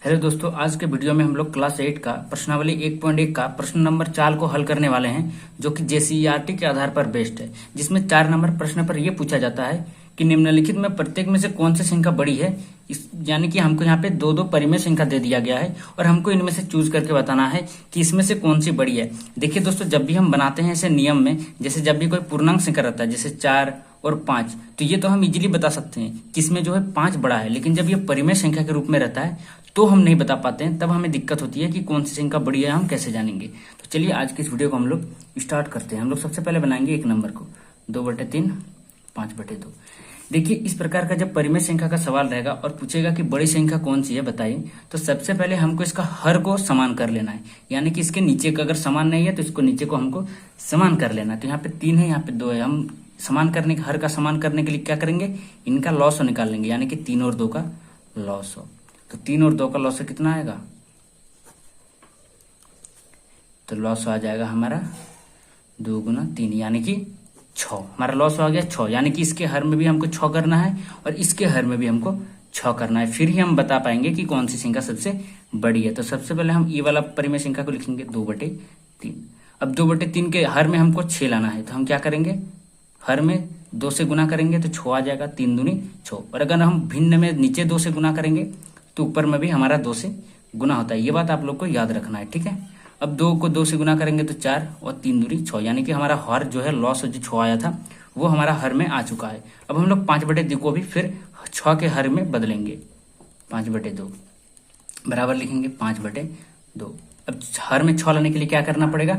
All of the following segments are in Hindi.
हेलो दोस्तों, आज के वीडियो में हम लोग क्लास 8 का प्रश्नावली 1.1 का प्रश्न नंबर 4 को हल करने वाले हैं, जो कि जेसीईआरटी के आधार पर बेस्ड है। जिसमें 4 नंबर प्रश्न पर यह पूछा जाता है कि निम्नलिखित में प्रत्येक में से कौन सी संख्या बड़ी है। यानी कि हमको यहाँ पे दो दो परिमेय संख्या दे दिया गया है और हमको इनमें से चूज करके बताना है कि इसमें से कौन सी बड़ी है। देखिए दोस्तों, जब भी हम बनाते हैं ऐसे नियम में, जैसे जब भी कोई पूर्णांक संख्या रहता है जैसे 4 और 5, तो ये तो हम इजीली बता सकते हैं कि इसमें जो है 5 बड़ा है। लेकिन जब ये परिमेय संख्या के रूप में रहता है तो हम नहीं बता पाते हैं, तब हमें दिक्कत होती है कि कौन सी संख्या बड़ी है, हम कैसे जानेंगे। तो चलिए आज की इस वीडियो को हम लोग स्टार्ट करते हैं। हम लोग सबसे पहले बनाएंगे एक नंबर को 2/3 5/2। देखिए, इस प्रकार का जब परिमेय संख्या का सवाल रहेगा और पूछेगा कि बड़ी संख्या कौन सी है बताइए, तो सबसे पहले हमको इसका हर को समान कर लेना है। यानी कि इसके नीचे का अगर समान नहीं है तो इसको नीचे को हमको समान कर लेना है। तो यहाँ पे 3 है, यहाँ पे 2 है। हम समान करने हर का समान करने के लिए क्या करेंगे, इनका लॉस निकाल लेंगे। यानी कि 3 और 2 का लॉस हो, तो 3 और 2 का लॉस कितना आएगा, तो लॉस आ जाएगा हमारा 2 गुना 3 यानी कि 6। हमारा लॉस आ गया 6। यानी कि इसके हर में भी हमको 6 करना है और इसके हर में भी हमको 6 करना है, फिर ही हम बता पाएंगे कि कौन सी संख्या सबसे बड़ी है। तो सबसे पहले हम ये वाला परिमेय संख्या को लिखेंगे 2/3। अब 2/3 के हर में हमको 6 लाना है, तो हम क्या करेंगे, हर में 2 से गुना करेंगे तो 6 आ जाएगा, 3 दूनी 6। और अगर हम भिन्न में नीचे 2 से गुना करेंगे तो ऊपर में भी हमारा 2 से गुना होता है। ये बात आप लोग को याद रखना है, ठीक है। अब 2 को 2 से गुना करेंगे तो 4 और 3 दूनी 6। यानी कि हमारा हर जो है लॉस जो 6 आया था वो हमारा हर में आ चुका है। अब हम लोग 5/2 को भी फिर 6 के हर में बदलेंगे, 5/2 बराबर लिखेंगे 5/2। अब हर में 6 लाने के लिए क्या करना पड़ेगा,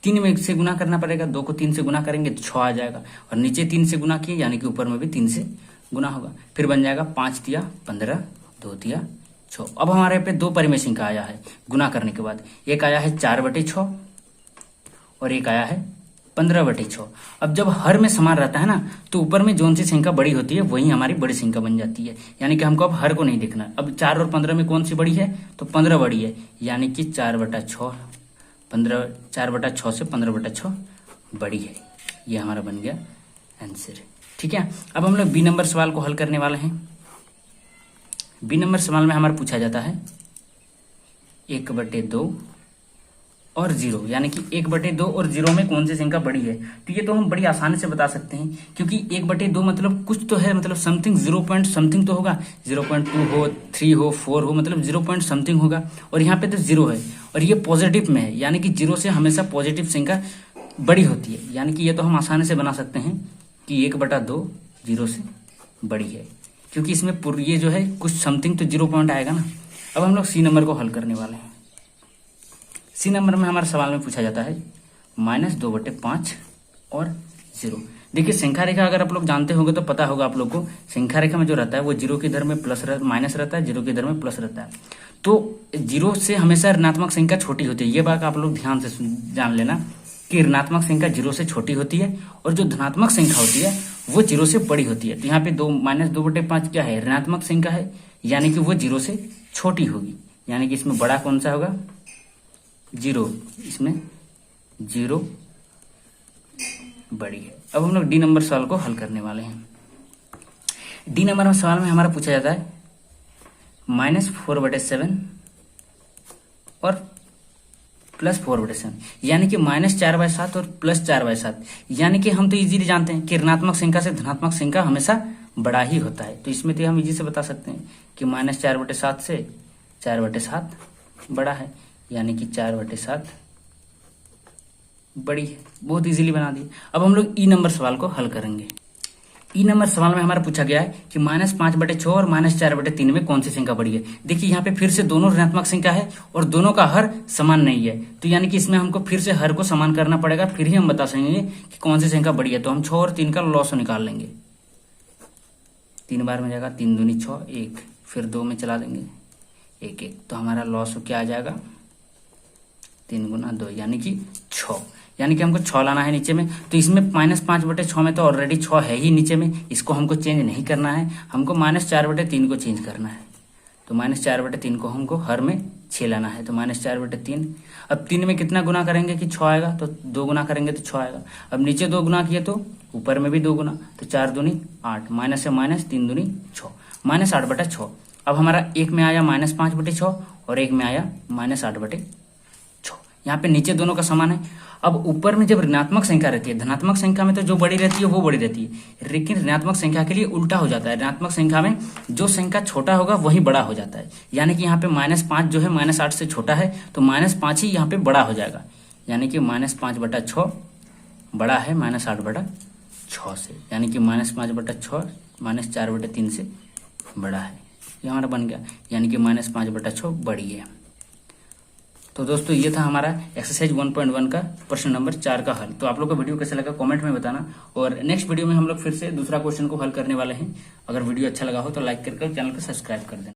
3 में से गुना करना पड़ेगा। 2 को 3 से गुना करेंगे तो 6 आ जाएगा, और नीचे 3 से गुना किए यानी कि ऊपर में भी 3 से गुना होगा। फिर बन जाएगा 5 तिया 15, 2 तिया 6। अब हमारे पे 2 परिमेय संख्या आया है गुना करने के बाद। एक आया है 4/6 और एक आया है 15/6। अब जब हर में समान रहता है ना, तो ऊपर में जोन सी संख्या बड़ी होती है वही हमारी बड़ी संख्या बन जाती है। यानी कि हमको अब हर को नहीं देखना। अब 4 और 15 में कौन सी बड़ी है, तो 15 बड़ी है। यानी कि 4/6 4/6 से 15/6 बड़ी है। ये हमारा बन गया आंसर, ठीक है। अब हम लोग बी नंबर सवाल को हल करने वाले हैं। बी नंबर सवाल में हमारा पूछा जाता है 1/2 और 0। यानी कि 1/2 और 0 में कौन सी संख्या बड़ी है। तो ये तो हम बड़ी आसानी से बता सकते हैं, क्योंकि 1/2 मतलब कुछ तो है, मतलब समथिंग 0 पॉइंट समथिंग तो होगा। 0.2 हो, 3 हो, 4 हो, मतलब 0 पॉइंट समथिंग होगा। और यहाँ पे तो 0 है और ये पॉजिटिव में है, यानी कि 0 से हमेशा पॉजिटिव संख्या बड़ी होती है। यानी कि ये तो हम आसानी से बना सकते हैं कि 1/2 0 से बड़ी है, क्योंकि इसमें ये जो है कुछ समथिंग तो 0 पॉइंट आएगा ना। अब हम लोग सी नंबर को हल करने वाले हैं। सी नंबर में हमारे सवाल में पूछा जाता है -2/5 और 0। देखिए, संख्या रेखा अगर आप लोग जानते होंगे तो पता होगा आप लोग को, संख्या रेखा में जो रहता है वो 0 की दर में माइनस रहता है, 0 की दर में प्लस रहता है। तो 0 से हमेशा ऋणात्मक संख्या छोटी होती है। ये बात आप लोग ध्यान से जान लेना कि ऋणात्मक संख्या 0 से छोटी होती है और जो धनात्मक संख्या होती है वो 0 से बड़ी होती है। तो यहाँ पे -2/5 क्या है, ऋणात्मक संख्या है, यानी कि वो 0 से छोटी होगी। यानी कि इसमें बड़ा कौन सा होगा, 0। इसमें 0 बड़ी है। अब हम लोग डी नंबर सवाल को हल करने वाले हैं। डी नंबर सवाल में हमारा पूछा जाता है -4/7 और +4/7। यानी कि -4/7 और +4/7। यानी कि हम तो इजीली जानते हैं कि ऋणात्मक संख्या से धनात्मक संख्या हमेशा बड़ा ही होता है। तो इसमें तो हम इजी से बता सकते हैं कि -4/7 से 4/7 बड़ा है, यानी कि 4/7 बड़ी है। बहुत इजीली बना दी। अब हम लोग ई नंबर सवाल को हल करेंगे। ई नंबर सवाल में हमारा पूछा गया है कि -5/6 और -4/3 में कौन सी संख्या बड़ी है। देखिए, यहाँ पे फिर से दोनों ऋणात्मक संख्या है और दोनों का हर समान नहीं है। तो यानी कि इसमें हमको फिर से हर को समान करना पड़ेगा, फिर ही हम बता सकेंगे कि कौन सी संख्या बड़ी है। तो हम 6 और 3 का लॉस निकाल लेंगे। 3 बार में जाएगा 3 दूनी 6, 1, फिर 2 में चला देंगे 1 1। तो हमारा लॉस क्या आ जाएगा, 3 गुना 2 यानी कि 6। यानी कि हमको 6 लाना है नीचे में। तो इसमें -5/6 में तो ऑलरेडी 6 है ही नीचे में, इसको हमको चेंज नहीं करना है। हमको -4/3 को चेंज करना है। तो -4/3 को हमको हर में 6 लाना है। तो -4/3। अब 3 में कितना गुना करेंगे कि 6 आएगा, तो 2 गुना करेंगे तो 6 आएगा। अब नीचे 2 गुना किए तो ऊपर में भी 2 गुना, तो 4 दूनी 8, माइनस से माइनस 3 दूनी 6, -8/6। अब हमारा एक में आया -5/6 और एक में आया -8/6। यहाँ पे नीचे दोनों का समान है। अब ऊपर में जब ऋणात्मक संख्या रहती है, धनात्मक संख्या में तो जो बड़ी रहती है वो बड़ी रहती है, लेकिन ऋणात्मक संख्या के लिए उल्टा हो जाता है। ऋणात्मक संख्या में जो संख्या छोटा होगा वही बड़ा हो जाता है। यानी कि यहाँ पे -5 जो है -8 से छोटा है, तो -5 ही यहाँ पे बड़ा हो जाएगा। यानी कि -5/6 बड़ा है -8/6 से, यानी कि -5/6 -4/3 से बड़ा है। ये हमारा बन गया, यानी कि -5/6 बड़ी है। तो दोस्तों ये था हमारा एक्सरसाइज 1.1 का प्रश्न नंबर 4 का हल। तो आप लोग को वीडियो कैसा लगा कमेंट में बताना, और नेक्स्ट वीडियो में हम लोग फिर से दूसरा क्वेश्चन को हल करने वाले हैं। अगर वीडियो अच्छा लगा हो तो लाइक करके चैनल को सब्सक्राइब कर देना।